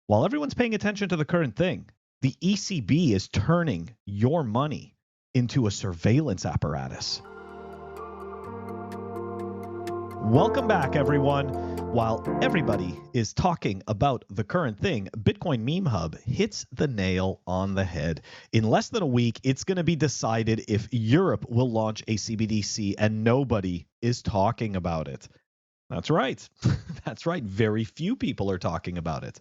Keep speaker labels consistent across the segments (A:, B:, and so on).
A: While everyone's paying attention to the current thing, the ECB is turning your money into a surveillance apparatus. Welcome back, everyone. While everybody is talking about the current thing, Bitcoin Meme Hub hits the nail on the head. In less than a week, it's going to be decided if Europe will launch a CBDC, and nobody is talking about it. That's right. That's right. Very few people are talking about it.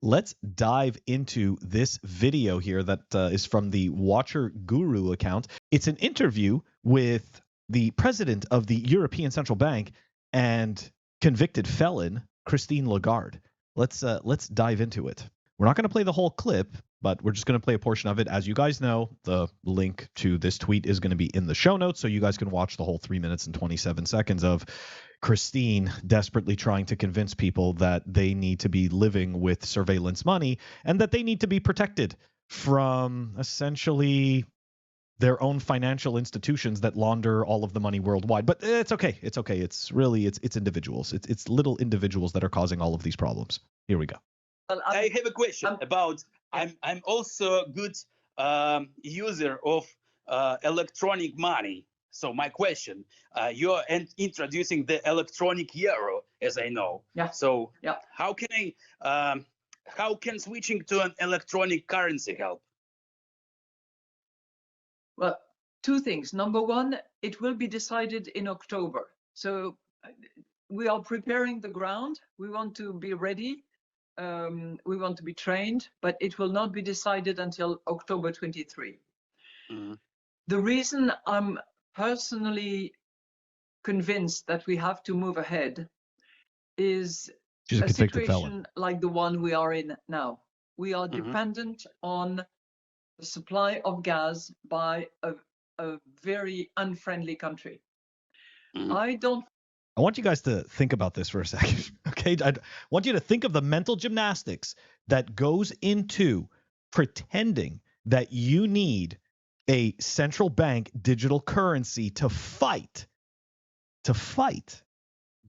A: Let's dive into this video here that is from the Watcher Guru account. It's an interview with the president of the European Central Bank and convicted felon, Christine Lagarde. Let's dive into it. We're not going to play the whole clip, but we're just going to play a portion of it. As you guys know, the link to this tweet is going to be in the show notes, so you guys can watch the whole 3 minutes and 27 seconds of Christine desperately trying to convince people that they need to be living with surveillance money and that they need to be protected from essentially their own financial institutions that launder all of the money worldwide. But it's okay. It's okay. It's really, it's individuals. It's little individuals that are causing all of these problems. Here we go.
B: Well, I have a question about, I'm also a good user of electronic money. So my question, you're introducing the electronic euro, as I know.
C: Yeah.
B: So
C: yeah.
B: How can switching to an electronic currency help?
C: Well, two things. Number one, it will be decided in October. So we are preparing the ground. We want to be ready. We want to be trained, but it will not be decided until October 23.
B: Mm-hmm.
C: The reason I'm personally convinced that we have to move ahead is a situation like the one we are in now. We are dependent on the supply of gas by a very unfriendly country.
A: I want you guys to think about this for a second, okay? I want you to think of the mental gymnastics that goes into pretending that you need a central bank digital currency to fight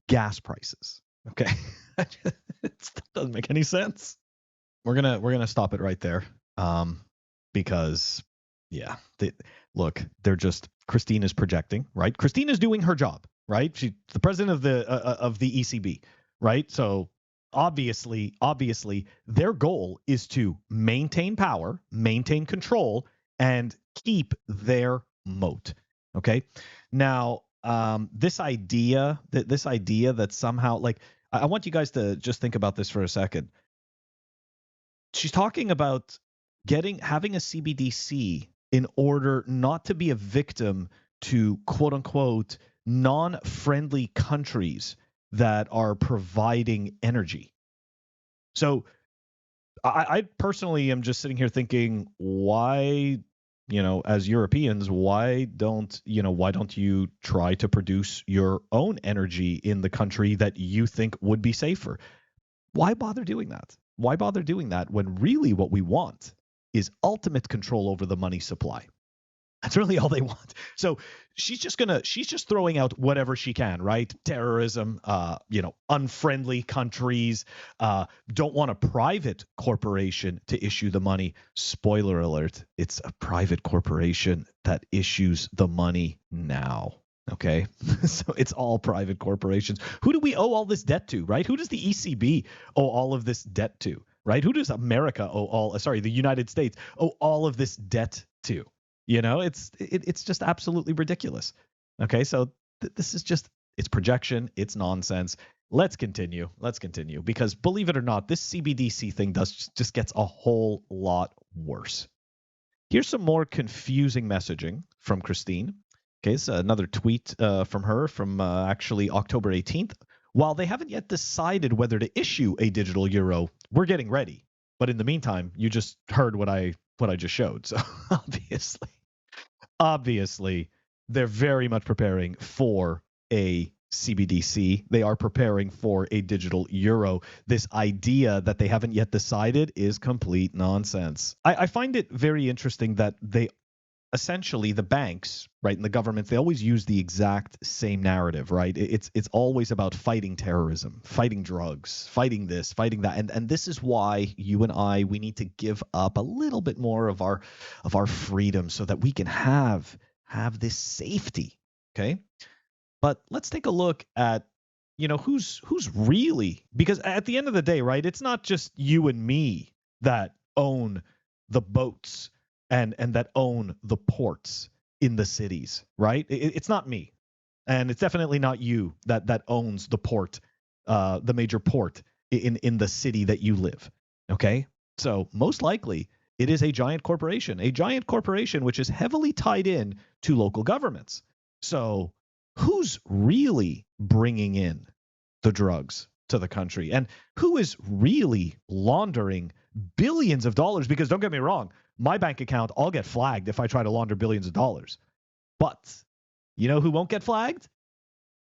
A: gas prices, okay? It doesn't make any sense. We're gonna stop it right there. Because, yeah, Christine is projecting, right? Christine is doing her job, right? She's the president of the ECB, right? So obviously, their goal is to maintain power, maintain control, and keep their moat. Okay. Now, this idea that somehow, like, I want you guys to just think about this for a second. She's talking about having a CBDC in order not to be a victim to quote unquote non-friendly countries that are providing energy. So I personally am just sitting here thinking, why, as Europeans, why don't you try to produce your own energy in the country that you think would be safer? Why bother doing that? Why bother doing that when really what we want is ultimate control over the money supply? That's really all they want. So she's just throwing out whatever she can, right? Terrorism, unfriendly countries, don't want a private corporation to issue the money. Spoiler alert, it's a private corporation that issues the money now. Okay, so it's all private corporations. Who do we owe all this debt to, right? Who does the ECB owe all of this debt to? Right? Who does America owe the United States owe all of this debt to? It's just absolutely ridiculous. Okay, so this is just, it's projection, it's nonsense. Let's continue, because believe it or not, this CBDC thing just gets a whole lot worse. Here's some more confusing messaging from Christine. Okay, it's another tweet from her from actually October 18th. While they haven't yet decided whether to issue a digital euro, we're getting ready. But in the meantime, you just heard what I just showed. So obviously, they're very much preparing for a CBDC. They are preparing for a digital euro. This idea that they haven't yet decided is complete nonsense. I find it very interesting that they essentially the banks, right, and the governments, they always use the exact same narrative, right? It's always about fighting terrorism, fighting drugs, fighting this, fighting that. And this is why you and I, we need to give up a little bit more of our freedom so that we can have this safety, okay? But let's take a look at, who's really, because at the end of the day, right, it's not just you and me that own the boats and that own the ports in the cities, right? It's not me, and it's definitely not you that owns the port, the major port in the city that you live. Okay, so most likely it is a giant corporation which is heavily tied in to local governments. So who's really bringing in the drugs to the country, and who is really laundering billions of dollars? Because don't get me wrong, my bank account, I'll get flagged if I try to launder billions of dollars. But you know who won't get flagged?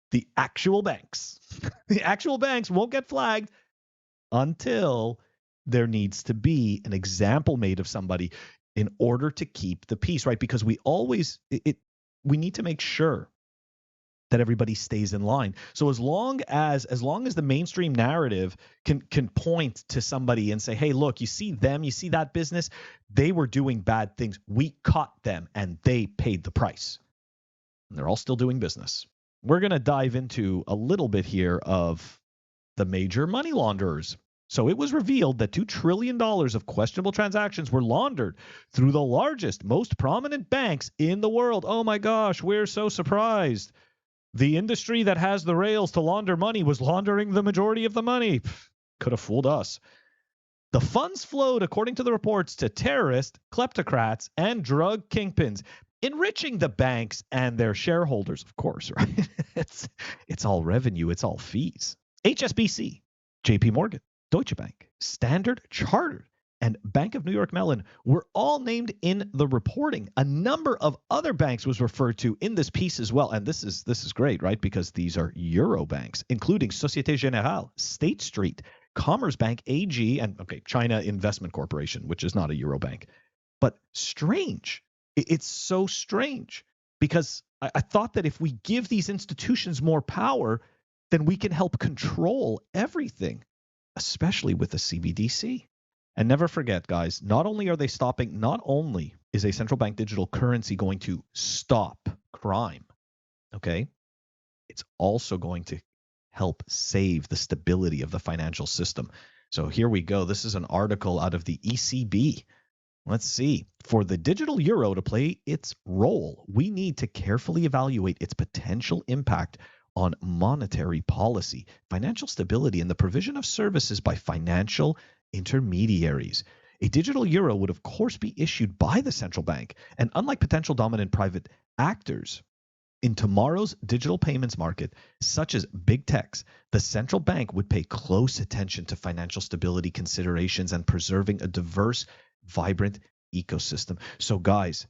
A: The actual banks. The actual banks won't get flagged until there needs to be an example made of somebody in order to keep the peace, right? Because we we need to make sure that everybody stays in line. So as long as the mainstream narrative can point to somebody and say, hey, look, you see them, you see that business, they were doing bad things. We caught them and they paid the price. And they're all still doing business. We're going to dive into a little bit here of the major money launderers. So it was revealed that $2 trillion of questionable transactions were laundered through the largest, most prominent banks in the world. Oh my gosh, we're so surprised. The industry that has the rails to launder money was laundering the majority of the money. Could have fooled us. The funds flowed, according to the reports, to terrorists, kleptocrats, and drug kingpins, enriching the banks and their shareholders, of course, right? It's all revenue. It's all fees. HSBC, JP Morgan, Deutsche Bank, Standard Chartered, and Bank of New York Mellon were all named in the reporting. A number of other banks was referred to in this piece as well. And this is great, right? Because these are Euro banks, including Societe Generale, State Street, Commerzbank AG, and China Investment Corporation, which is not a Euro bank. But strange. It's so strange because I thought that if we give these institutions more power, then we can help control everything, especially with the CBDC. And never forget, guys, not only is a central bank digital currency going to stop crime, okay? It's also going to help save the stability of the financial system. So here we go. This is an article out of the ECB. Let's see. For the digital euro to play its role, we need to carefully evaluate its potential impact on monetary policy, financial stability, and the provision of services by financial intermediaries. A digital euro would, of course, be issued by the central bank, and unlike potential dominant private actors in tomorrow's digital payments market, such as big techs, the central bank would pay close attention to financial stability considerations and preserving a diverse, vibrant ecosystem. So, guys,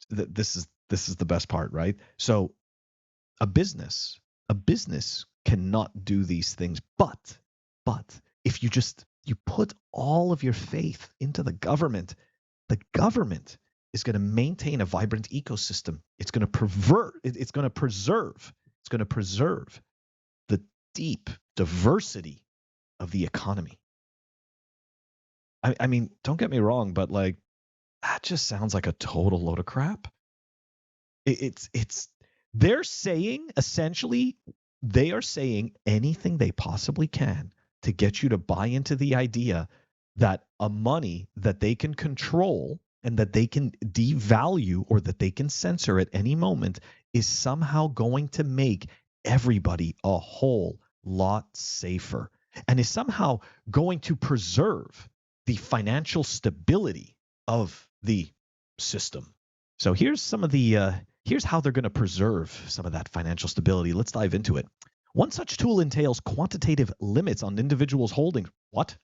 A: this is the best part, right? So, a business cannot do these things, but if you put all of your faith into the government is going to maintain a vibrant ecosystem. It's going to preserve the deep diversity of the economy. I mean, don't get me wrong, but like that just sounds like a total load of crap. They're saying essentially they are saying anything they possibly can to get you to buy into the idea that a money that they can control and that they can devalue or that they can censor at any moment is somehow going to make everybody a whole lot safer and is somehow going to preserve the financial stability of the system. So here's some of the here's how they're going to preserve some of that financial stability. Let's dive into it. One such tool entails quantitative limits on individuals' holdings. What?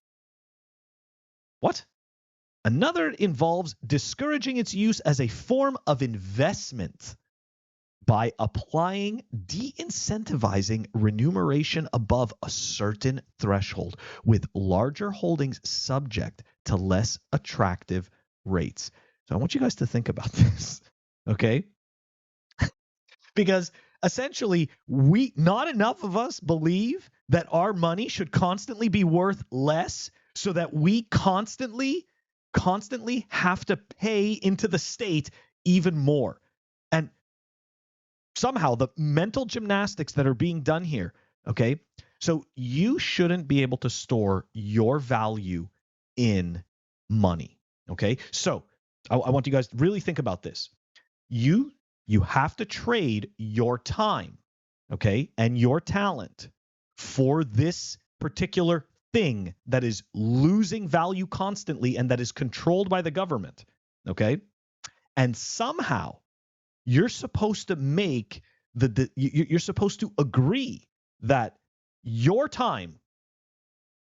A: Another involves discouraging its use as a form of investment by applying de-incentivizing remuneration above a certain threshold, with larger holdings subject to less attractive rates. So I want you guys to think about this. Okay? Because essentially, not enough of us believe that our money should constantly be worth less so that we constantly have to pay into the state even more. And somehow the mental gymnastics that are being done here, okay? So you shouldn't be able to store your value in money, okay? So I want you guys to really think about this. You have to trade your time, okay, and your talent for this particular thing that is losing value constantly and that is controlled by the government, okay? And somehow you're supposed to make you're supposed to agree that your time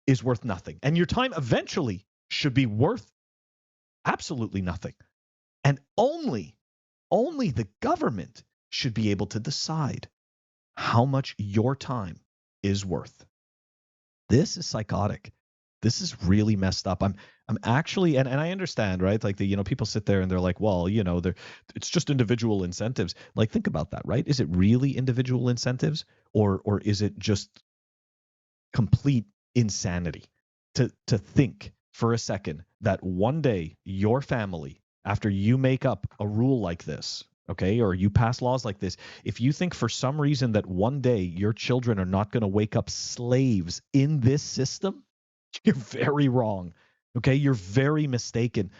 A: is worth nothing, and your time eventually should be worth absolutely nothing, and only the government should be able to decide how much your time is worth. This is psychotic. This is really messed up. I'm actually, and I understand, right? Like people sit there and they're like, well, it's just individual incentives. Like, think about that, right? Is it really individual incentives, or is it just complete insanity to think for a second that one day your family, after you make up a rule like this, okay, or you pass laws like this, if you think for some reason that one day your children are not going to wake up slaves in this system, you're very wrong. Okay, you're very mistaken.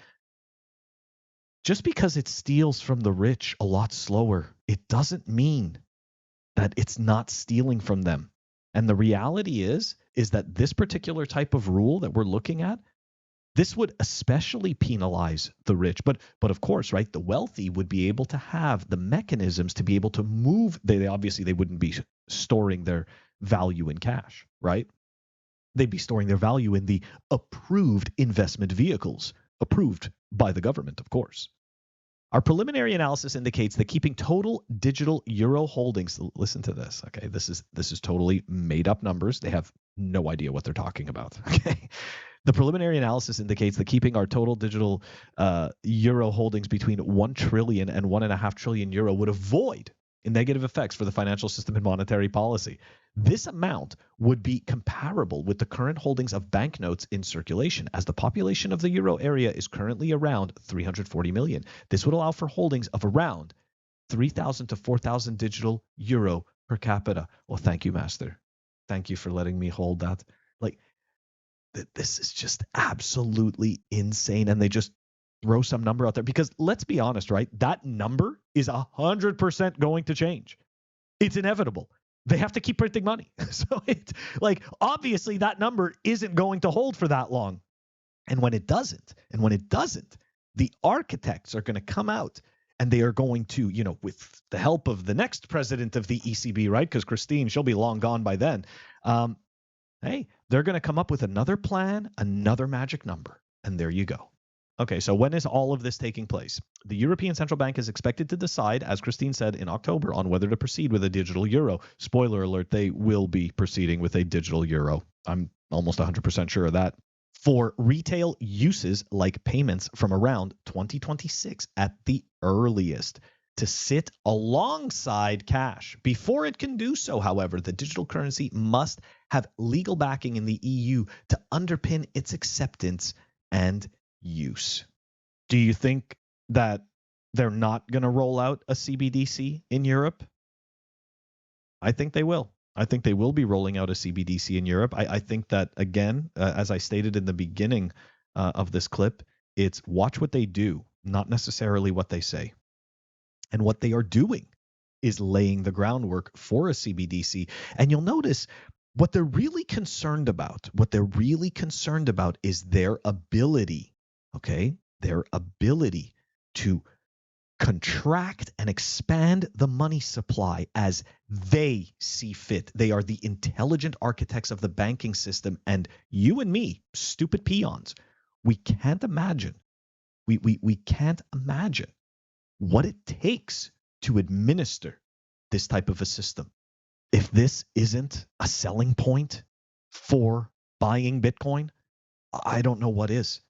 A: Just because it steals from the rich a lot slower, it doesn't mean that it's not stealing from them. And the reality is that this particular type of rule that we're looking at, this would especially penalize the rich. But of course, right, the wealthy would be able to have the mechanisms to be able to move. They obviously they wouldn't be storing their value in cash, right? They'd be storing their value in the approved investment vehicles, approved by the government, of course. Our preliminary analysis indicates that keeping total digital euro holdings, listen to this, okay? This is totally made up numbers. They have no idea what they're talking about, okay? The preliminary analysis indicates that keeping our total digital euro holdings between 1 trillion and 1.5 trillion euro would avoid negative effects for the financial system and monetary policy. This amount would be comparable with the current holdings of banknotes in circulation, as the population of the euro area is currently around 340 million. This would allow for holdings of around 3,000 to 4,000 digital euro per capita. Well, thank you, Master. Thank you for letting me hold that. Like, this is just absolutely insane, and they just throw some number out there because let's be honest, right? That number is 100% going to change. It's inevitable. They have to keep printing money. So it's like, obviously that number isn't going to hold for that long. And when it doesn't, the architects are going to come out and they are going to, with the help of the next president of the ECB, right? Because Christine, she'll be long gone by then. Hey, they're going to come up with another plan, another magic number. And there you go. Okay, so when is all of this taking place? The European Central Bank is expected to decide, as Christine said, in October on whether to proceed with a digital euro. Spoiler alert, they will be proceeding with a digital euro. I'm almost 100% sure of that. For retail uses like payments from around 2026 at the earliest, to sit alongside cash. Before it can do so, however, the digital currency must have legal backing in the EU to underpin its acceptance and use. Do you think that they're not going to roll out a CBDC in Europe? I think they will. I think they will be rolling out a CBDC in Europe. I think that, again, as I stated in the beginning of this clip, it's watch what they do, not necessarily what they say. And what they are doing is laying the groundwork for a CBDC. And you'll notice what they're really concerned about, is their ability, okay? Their ability to contract and expand the money supply as they see fit. They are the intelligent architects of the banking system. And you and me, stupid peons, we can't imagine. We can't imagine what it takes to administer this type of a system. If this isn't a selling point for buying Bitcoin, I don't know what is.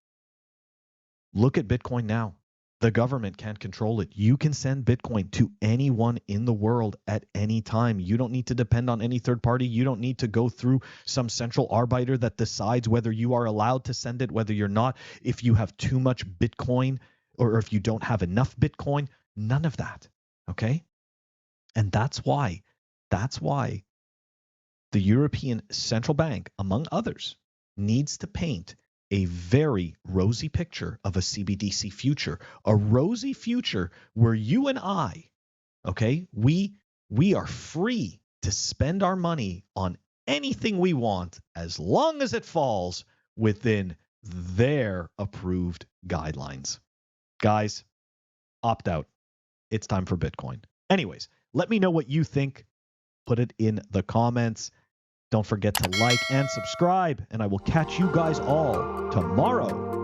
A: Look at Bitcoin now. The government can't control it. You can send Bitcoin to anyone in the world at any time. You don't need to depend on any third party. You don't need to go through some central arbiter that decides whether you are allowed to send it, whether you're not, if you have too much Bitcoin or if you don't have enough Bitcoin. None of that, okay? And that's why the European Central Bank, among others, needs to paint a very rosy picture of a CBDC future, a rosy future where you and I, okay, we are free to spend our money on anything we want as long as it falls within their approved guidelines. Guys, opt out. It's time for Bitcoin. Anyways, let me know what you think. Put it in the comments. Don't forget to like and subscribe, and I will catch you guys all tomorrow.